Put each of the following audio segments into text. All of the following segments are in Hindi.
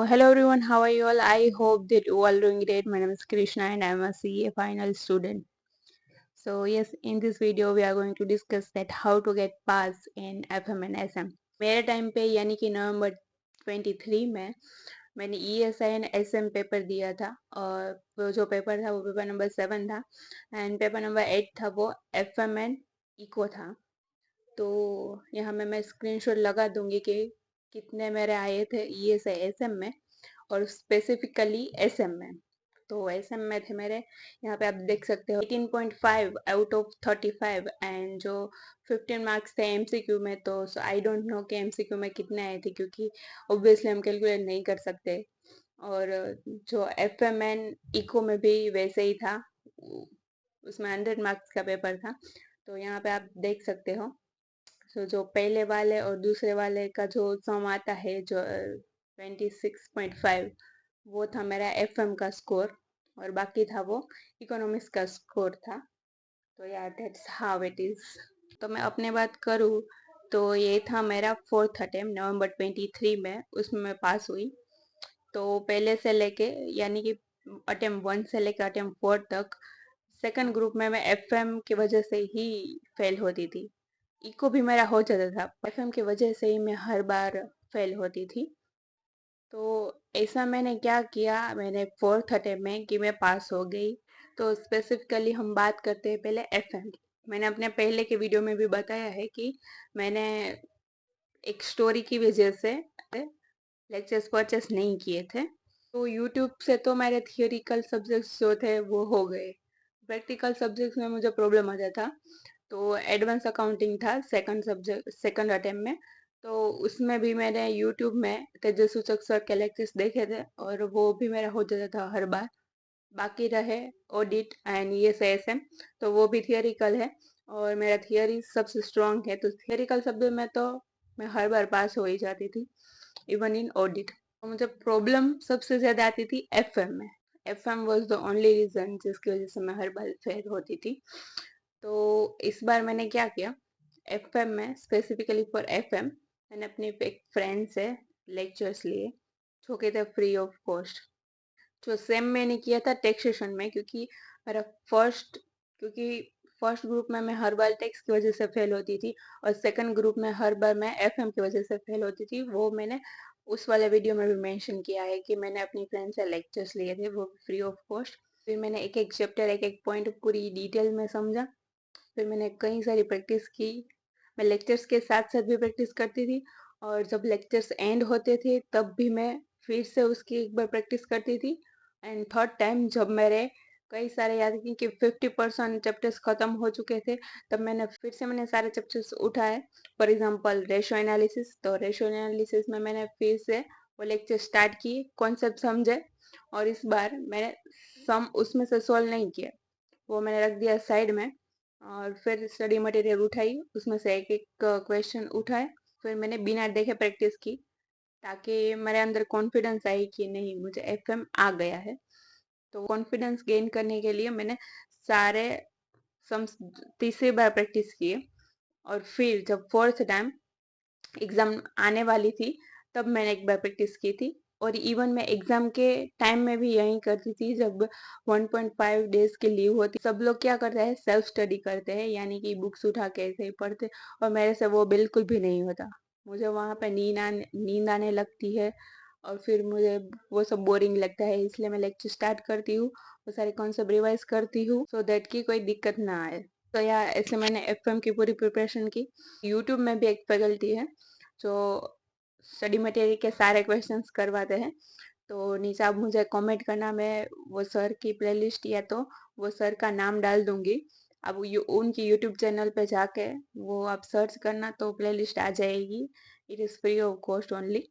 Hello everyone, how are you all? I hope that you all doing great. My name is Krishna and I'm a CA final student. So yes, in this video we are going to discuss that how to get pass in FM and SM. मेरे टाइम पे यानी कि नवंबर 23 में मैंने ESI एंड SM पेपर दिया था और वो जो पेपर था वो पेपर नंबर 7 था एंड पेपर नंबर 8 था वो FM एंड इको था। तो यहाँ मैं स्क्रीनशॉट लगा दूंगी कि कितने मेरे आए थे ESI SM में और स्पेसिफिकली एसएम में। तो एसएम में थे मेरे, यहाँ पे आप देख सकते हो 18.5 आउट ऑफ 35 एंड जो 15 मार्क्स थे एमसीक्यू में। तो आई डोंट नो कि एमसीक्यू में कितने आए थे क्योंकि ऑब्वियसली हम कैलकुलेट नहीं कर सकते। और जो एफएम एंड इको में भी वैसे ही था, उसमें 100 मार्क्स का पेपर था। तो यहाँ पे आप देख सकते हो। तो जो पहले वाले और दूसरे वाले का जो सम आता है जो 26.5 वो था मेरा एफएम का स्कोर और बाकी था वो इकोनॉमिक्स का स्कोर था। तो यार दैट्स हाउ इट इज। तो मैं अपने बात करूँ तो ये था मेरा फोर्थ अटेम्प्ट नवंबर 23 में, उसमें मैं पास हुई। तो पहले से लेके यानी कि अटेम्प्ट 1 से लेके अटेम्प्ट 4 तक सेकंड ग्रुप में मैं एफएम की वजह से ही फेल होती थी। इको भी मेरा हो जाता था, एफएम की वजह से ही मैं हर बार फेल होती थी। तो ऐसा मैंने क्या किया, मैंने फोर्थ अटेम्प्ट में कि मैं पास हो गई। तो स्पेसिफिकली हम बात करते हैं पहले एफएम की। मैंने अपने पहले के वीडियो में भी बताया है कि मैंने एक स्टोरी की वजह से लेक्चर्स परचेस नहीं किए थे। तो यूट्यूब से तो मेरे थियोरिकल सब्जेक्ट्स जो थे वो हो गए। प्रैक्टिकल सब्जेक्ट्स में मुझे प्रॉब्लम आ जाता। तो एडवांस अकाउंटिंग था सेकंड सब्जेक्ट सेकंड अटेम्प्ट में। तो उसमें भी मैंने यूट्यूब में तेजस सूचक सर के लेक्चर्स देखे थे और वो भी मेरा हो जाता था हर बार। बाकी रहे ऑडिट एंड ESISM, तो वो भी थियोरिकल है और मेरा थियोरी सबसे स्ट्रॉन्ग है। तो थियोरिकल शब्दों में तो मैं हर बार पास हो ही जाती थी, इवन इन ऑडिट। तो मुझे प्रॉब्लम सबसे ज़्यादा आती थी एफएम में। FM was the only reason जिसकी वजह से मैं हर बार फेल होती थी। तो इस बार मैंने क्या किया, एफएम में स्पेसिफिकली फॉर एफएम मैंने अपने एक फ्रेंड से लेक्चर्स लिए जो कि थे फ्री ऑफ कॉस्ट। जो सेम मैंने किया था टैक्सेशन में, क्योंकि मेरा क्योंकि फर्स्ट ग्रुप में मैं हर बार टैक्स की वजह से फेल होती थी और सेकंड ग्रुप में हर बार मैं एफएम की वजह से फेल होती थी। वो मैंने उस वाले वीडियो में भी मेंशन किया है कि मैंने अपनी फ्रेंड से लेक्चर्स लिए थे वो फ्री ऑफ कॉस्ट। फिर मैंने एक एक चैप्टर एक एक पॉइंट पूरी डिटेल में समझा। फिर मैंने कई सारी प्रैक्टिस की। मैं लेक्चर्स के साथ साथ भी प्रैक्टिस करती थी और जब लेक्चर्स एंड होते थे तब भी मैं फिर से उसकी एक बार प्रैक्टिस करती थी। एंड थर्ड टाइम जब मेरे कई सारे याद की कि 50% चैप्टर्स खत्म हो चुके थे, तब मैंने सारे चैप्टर्स उठाए। फॉर एग्जांपल रेशो एनालिसिस, तो रेशो एनालिसिस में मैंने फिर से वो लेक्चर स्टार्ट किए, कॉन्सेप्ट समझे और इस बार मैंने सम उसमें से सॉल्व नहीं किया, वो मैंने रख दिया साइड में। और फिर स्टडी मटेरियल उठाई, उसमें से एक एक क्वेश्चन उठाए। फिर मैंने बिना देखे प्रैक्टिस की ताकि मेरे अंदर कॉन्फिडेंस आई कि नहीं मुझे एफएम आ गया है। तो कॉन्फिडेंस गेन करने के लिए मैंने सारे सम्स तीसरी बार प्रैक्टिस किए और फिर जब फोर्थ टाइम एग्जाम आने वाली थी तब मैंने एक बार प्रैक्टिस की थी। और इवन मैं एग्जाम के टाइम में भी यही करती थी जब 1.5 डेज की लीव होती। सब लोग क्या करते हैं, सेल्फ स्टडी करते हैं यानी कि बुक्स उठा के ऐसे ही पढ़ते, और मेरे से वो बिल्कुल भी नहीं होता। मुझे वहाँ पे नींद आने लगती है और फिर मुझे वो सब बोरिंग लगता है, इसलिए मैं लेक्चर स्टार्ट करती हूँ, वो सारे कॉन्सेप्ट रिवाइज करती हूँ सो दैट कि कोई दिक्कत ना आए। तो यार ऐसे मैंने एफएम की पूरी प्रिपरेशन की। यूट्यूब में भी एक फैकल्टी है जो स्टडी मटेरियल के सारे क्वेश्चंस करवाते हैं। तो नीचे आप मुझे कमेंट करना, मैं वो सर की प्लेलिस्ट या तो वो सर का नाम डाल दूंगी। अब उनकी यूट्यूब चैनल पे जाके वो आप सर्च करना तो प्लेलिस्ट आ जाएगी। It is free of cost only.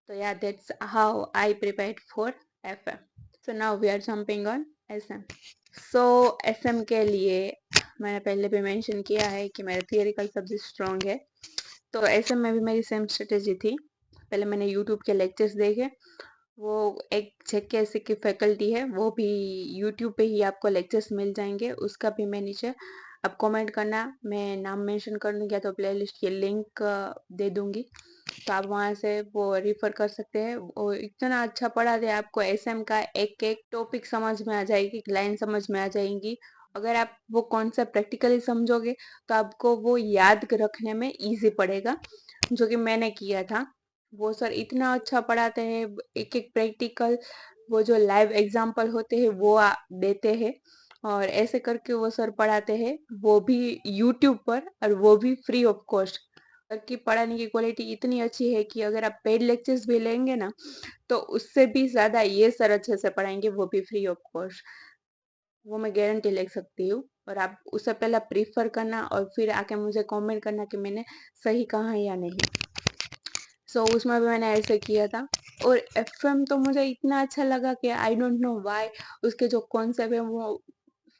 तो या that's how I prepared for FM. So now we are jumping on SM. So SM के लिए मैंने पहले भी मेंशन किया है कि मेरा थियोरिकल सब्जेक्ट स्ट्रॉन्ग है। तो एसएम में भी मेरी सेम स्ट्रेटेजी थी। पहले मैंने यूट्यूब के लेक्चर्स देखे। वो एक जेके की फैकल्टी है, वो भी यूट्यूब पे ही आपको लेक्चर्स मिल जाएंगे। उसका भी मैं नीचे आप कमेंट करना, मैं नाम मेंशन कर दूंगी या तो प्लेलिस्ट की लिंक दे दूंगी। तो आप वहाँ से वो रेफर कर सकते हैं। वो इतना अच्छा पढ़ाते हैं, आपको एसएम का एक एक टॉपिक समझ में आ जाएगी, लाइन समझ में आ जाएंगी। अगर आप वो कॉन्सेप्ट प्रैक्टिकली समझोगे तो आपको वो याद रखने में इजी पड़ेगा, जो कि मैंने किया था। वो सर इतना अच्छा पढ़ाते हैं, एक एक प्रैक्टिकल वो जो लाइव एग्जाम्पल होते हैं वो देते हैं, और ऐसे करके वो सर पढ़ाते हैं, वो भी यूट्यूब पर, और वो भी फ्री ऑफ कॉस्ट। सर की पढ़ाने की क्वालिटी इतनी अच्छी है कि अगर आप पेड लेक्चर्स भी लेंगे ना, तो उससे भी ज़्यादा ये सर अच्छे से पढ़ाएंगे, वो भी फ्री ऑफ कॉस्ट। वो मैं गारंटी ले सकती हूँ। और आप उससे पहले प्रीफर करना और फिर आके मुझे कमेंट करना कि मैंने सही कहा या नहीं। उसमें भी मैंने ऐसे किया था। और एफएम तो मुझे इतना अच्छा लगा कि आई डोंट नो व्हाई, उसके जो कॉन्सेप्ट है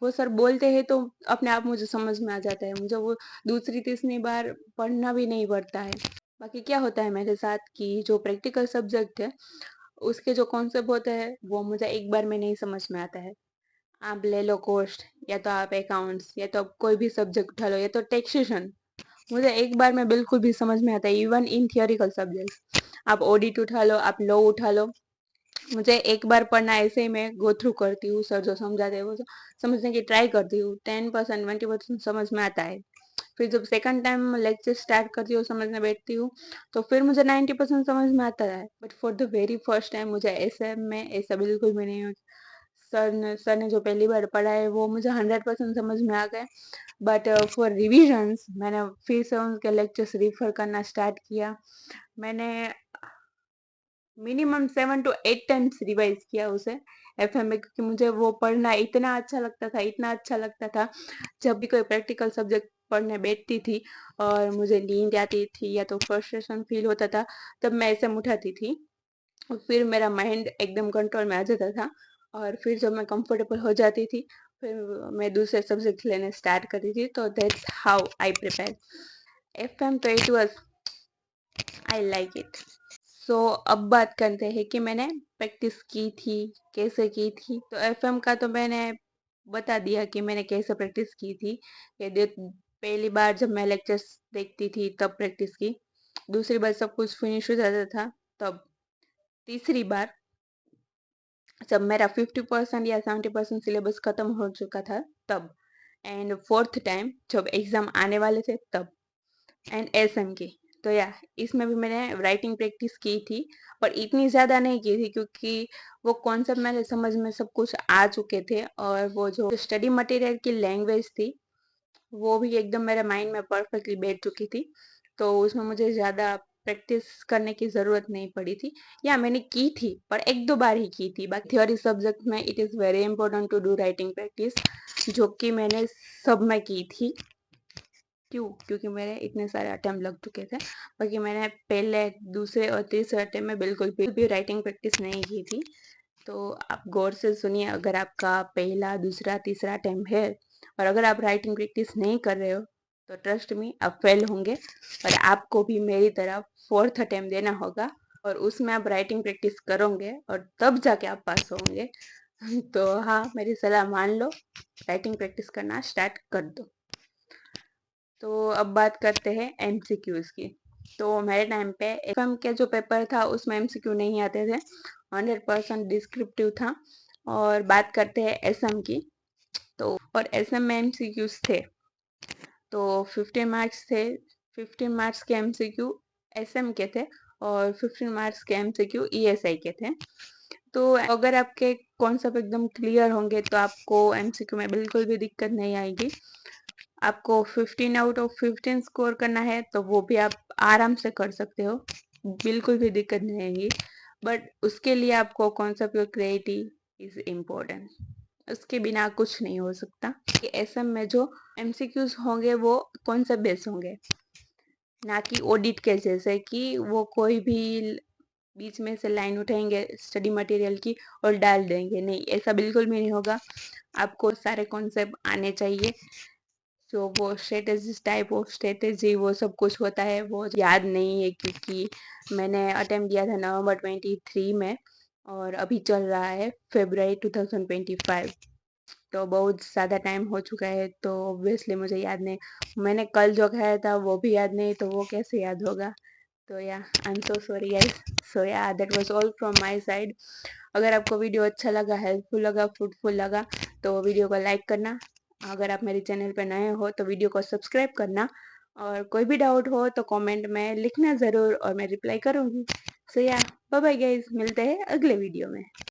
वो सर बोलते हैं तो अपने आप मुझे समझ में आ जाता है, मुझे वो दूसरी तीसरी बार पढ़ना भी नहीं पड़ता है। बाकी क्या होता है मेरे साथ कि जो प्रैक्टिकल सब्जेक्ट है उसके जो कॉन्सेप्ट होते हैं वो मुझे एक बार में नहीं समझ में आता है। आप ले लो कॉस्ट, या तो आप अकाउंट्स, या तो आप कोई भी सब्जेक्ट उठा लो, या तो टैक्सेशन, मुझे एक बार में बिल्कुल भी समझ में आता है। इवन इन थियोरिकल सब्जेक्ट, आप ऑडिट उठा लो, आप लॉ उठा लो, मुझे एक बार पढ़ना ऐसे ही मैं गो थ्रू करती हूँ, सर जो समझाते हैं वो समझने की ट्राई करती हूँ, 10% 20% समझ में आता है। फिर जब सेकंड टाइम लेक्चर स्टार्ट करती हूँ, समझने बैठती हूँ, तो फिर मुझे 90% समझ में आता है। But for the very first time मुझे ऐसे में ऐसा बिल्कुल भी नहीं हो। सर ने जो पहली बार पढ़ा है वो मुझे 100% समझ में आ गए। बट फॉर रिविजन्स मैंने फिर से उनके लेक्चर्स रिफर करना स्टार्ट किया। मैंने मिनिमम 7 to 8 टाइम्स रिवाइज किया उसे एफएम में, क्योंकि मुझे वो पढ़ना इतना अच्छा लगता था, इतना अच्छा लगता था। जब भी कोई प्रैक्टिकल सब्जेक्ट पढ़ने बैठती थी और मुझे नींद आती थी या तो फ्रस्ट्रेशन फील होता था, तब मैं ऐसे उठाती थी, और फिर मेरा माइंड एकदम कंट्रोल में आ जाता था। और फिर जब मैं कंफर्टेबल हो जाती थी, फिर मैं दूसरे सब्जेक्ट लेने स्टार्ट करती थी। तो that's how I prepare FM. तो it was, I like it. अब बात करते हैं कि मैंने प्रैक्टिस की थी, कैसे की थी। तो एफएम का तो मैंने बता दिया कि मैंने कैसे प्रैक्टिस की थी। पहली बार जब मैं लेक्चर्स देखती थी तब प्रैक्टिस की, दूसरी बार सब कुछ फिनिश हो जाता था तब, तीसरी बार जब मेरा 50% या 70% सिलेबस खत्म हो चुका था तब, एंड फोर्थ टाइम जब एग्जाम आने वाले थे तब, एंड एसएम की। तो या इसमें भी मैंने राइटिंग प्रैक्टिस की थी, पर इतनी ज़्यादा नहीं की थी, क्योंकि वो कॉन्सेप्ट मेरे समझ में सब कुछ आ चुके थे, और वो जो स्टडी मटेरियल की लैंग्वेज थी वो भी एकदम मेरे माइंड में परफेक्टली बैठ चुकी थी। तो उसमें मुझे ज़्यादा प्रैक्टिस करने की ज़रूरत नहीं पड़ी थी। या मैंने की थी पर एक दो बार ही की थी। बाकी थ्योरी सब्जेक्ट में it is very important to do writing practice, जो कि मैंने सब में की थी। क्योंकि मेरे इतने सारे अटेम्प्ट लग चुके थे। बाकी मैंने पहले, दूसरे और तीसरे अटेम्प्ट में बिल्कुल भी राइटिंग प्रैक्टिस नहीं की थी। तो आप गौर से सुनिए, अगर आपका पहला, दूसरा, तीसरा अटेम्प्ट है और अगर आप राइटिंग प्रैक्टिस नहीं कर रहे हो, तो ट्रस्ट मी आप फेल होंगे, और आपको भी मेरी तरह फोर्थ अटेम्प्ट देना होगा, और उसमें आप राइटिंग प्रैक्टिस करोगे और तब जाके आप पास होंगे। तो हाँ, मेरी सलाह मान लो, राइटिंग प्रैक्टिस करना स्टार्ट कर दो। तो अब बात करते हैं एमसीक्यूज की। तो मेरे टाइम पे एफएम के जो पेपर था उसमें एमसीक्यू नहीं आते थे, 100% डिस्क्रिप्टिव था। और बात करते हैं एसएम की। तो और एसएम में एमसीक्यूज थे, तो 15 मार्क्स थे। 15 मार्क्स के एमसीक्यू एसएम के थे, और 15 मार्क्स के एमसीक्यू ईएसआई के थे। तो अगर आपके कॉन्सेप्ट एकदम क्लियर होंगे तो आपको एमसीक्यू में बिल्कुल भी दिक्कत नहीं आएगी। आपको 15 आउट ऑफ 15 स्कोर करना है तो वो भी आप आराम से कर सकते हो, बिल्कुल भी दिक्कत नहीं आएगी। बट उसके लिए आपको कॉन्सेप्ट ऑफ क्रिएटी इज इम्पोर्टेंट, उसके बिना कुछ नहीं हो सकता। कि एसएम में जो एमसीक्यूज होंगे वो कॉन्सेप्ट बेस्ड होंगे, ना कि ऑडिट के जैसे कि वो कोई भी बीच में से लाइन उठाएंगे स्टडी मटेरियल की और डाल देंगे। नहीं, ऐसा बिल्कुल भी नहीं होगा। आपको सारे कॉन्सेप्ट आने चाहिए। जो वो स्ट्रेटेजी, टाइप ऑफ स्ट्रेटेजी, वो सब कुछ होता है, वो याद नहीं है, क्योंकि मैंने अटेम्प्ट दिया था नवंबर 23 में, और अभी चल रहा है फरवरी 2025। तो बहुत ज़्यादा टाइम हो चुका है, तो ऑब्वियसली मुझे याद नहीं। मैंने कल जो खाया था वो भी याद नहीं, तो वो कैसे याद होगा। तो yeah I am so sorry guys. So yeah that was all from my side. अगर आपको वीडियो अच्छा लगा, हेल्पफुल लगा, फ्रूटफुल लगा तो वीडियो को लाइक करना। अगर आप मेरे चैनल पे नए हो तो वीडियो को सब्सक्राइब करना, और कोई भी डाउट हो तो कमेंट में लिखना ज़रूर और मैं रिप्लाई करूँगी। सो या बाय बाय गाइस, मिलते हैं अगले वीडियो में।